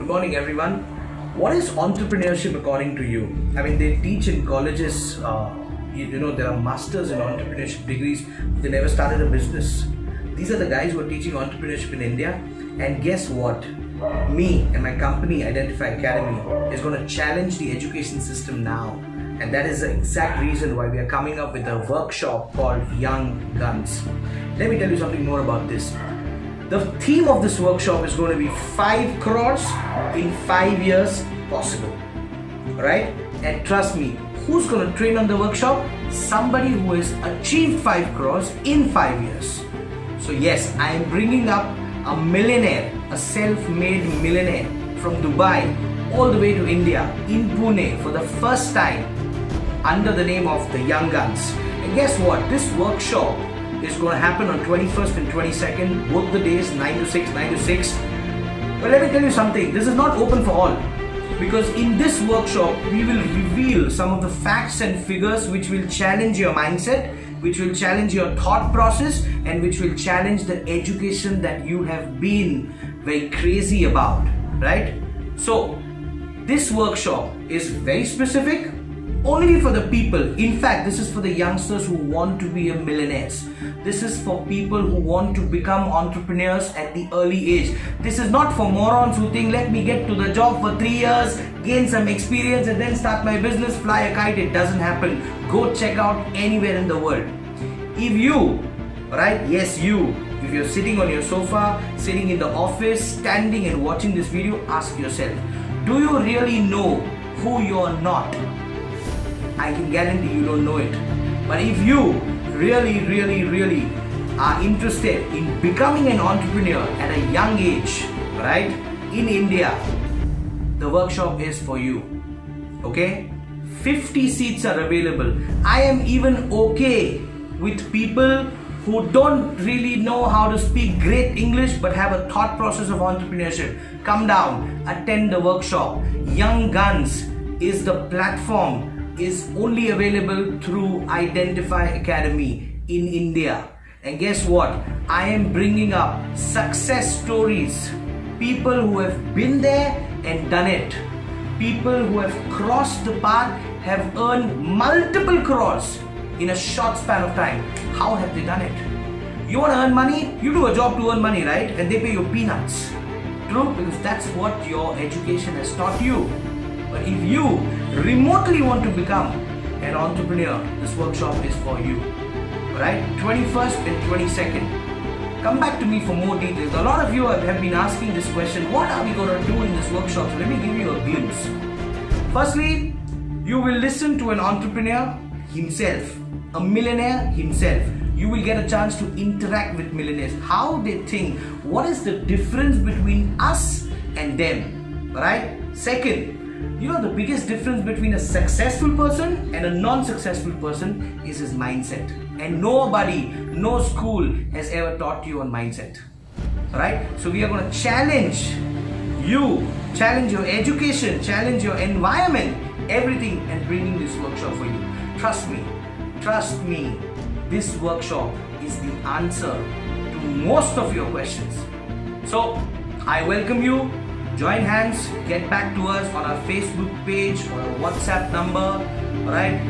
Good morning, everyone. What is entrepreneurship according to you? I mean, they teach in colleges, there are masters in entrepreneurship degrees. They never started a business. These are the guys who are teaching entrepreneurship in India. And guess what? Me and my company, Identify Academy, is going to challenge the education system now. And that is the exact reason why we are coming up with a workshop called Young Guns. Let me tell you something more about this. The theme of this workshop is going to be 5 crores in 5 years possible. Right? And trust me, who's going to train on the workshop? Somebody who has achieved 5 crores in 5 years. So yes, I am bringing up a millionaire, a self-made millionaire from Dubai all the way to India in Pune for the first time under the name of the Young Guns. And guess what? This workshop is going to happen on 21st and 22nd, both the days, 9 to 6, 9 to 6. But let me tell you something, this is not open for all. Because in this workshop, we will reveal some of the facts and figures which will challenge your mindset, which will challenge your thought process, and which will challenge the education that you have been very crazy about, right? So, this workshop is very specific, only for the people. In fact, this is for the youngsters who want to be millionaires. This is for people who want to become entrepreneurs at the early age. This is not for morons who think, let me get to the job for 3 years, gain some experience and then start my business, fly a kite. It doesn't happen. Go check out anywhere in the world. If you, right, yes you, if you're sitting on your sofa, sitting in the office, standing and watching this video, ask yourself, do you really know who you're not? I can guarantee you don't know it. But if you really are interested in becoming an entrepreneur at a young age, right, in India, the workshop is for you. Okay? 50 seats are available. I am even okay with people who don't really know how to speak great English but have a thought process of entrepreneurship. Come down, attend the workshop. Young Guns is the platform, is only available through Identify Academy in India. And guess what? I am bringing up success stories. People who have been there and done it. People who have crossed the path, have earned multiple crores in a short span of time. How have they done it? You want to earn money? You do a job to earn money, right? And they pay you peanuts. True? Because that's what your education has taught you. But if you remotely want to become an entrepreneur, this workshop is for you. Alright? 21st and 22nd. Come back to me for more details. A lot of you have been asking this question, what are we going to do in this workshop? So let me give you a glimpse. Firstly, you will listen to an entrepreneur himself, a millionaire himself. You will get a chance to interact with millionaires. How they think, what is the difference between us and them? Alright? Second, the biggest difference between a successful person and a non-successful person is his mindset. And nobody, no school has ever taught you on mindset. Alright? So we are going to challenge you, challenge your education, challenge your environment, everything, and bringing this workshop for you. Trust me, this workshop is the answer to most of your questions. So I welcome you. Join hands, get back to us on our Facebook page or our WhatsApp number, alright?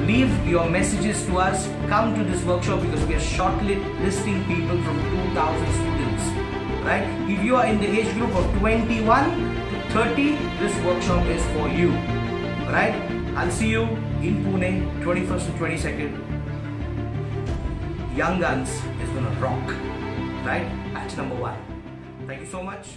Leave your messages to us. Come to this workshop because we are shortlisting people from 2,000 students, right? If you are in the age group of 21 to 30, this workshop is for you, alright? I'll see you in Pune, 21st and 22nd. Young Guns is gonna rock, right? That's number 1. Thank you so much.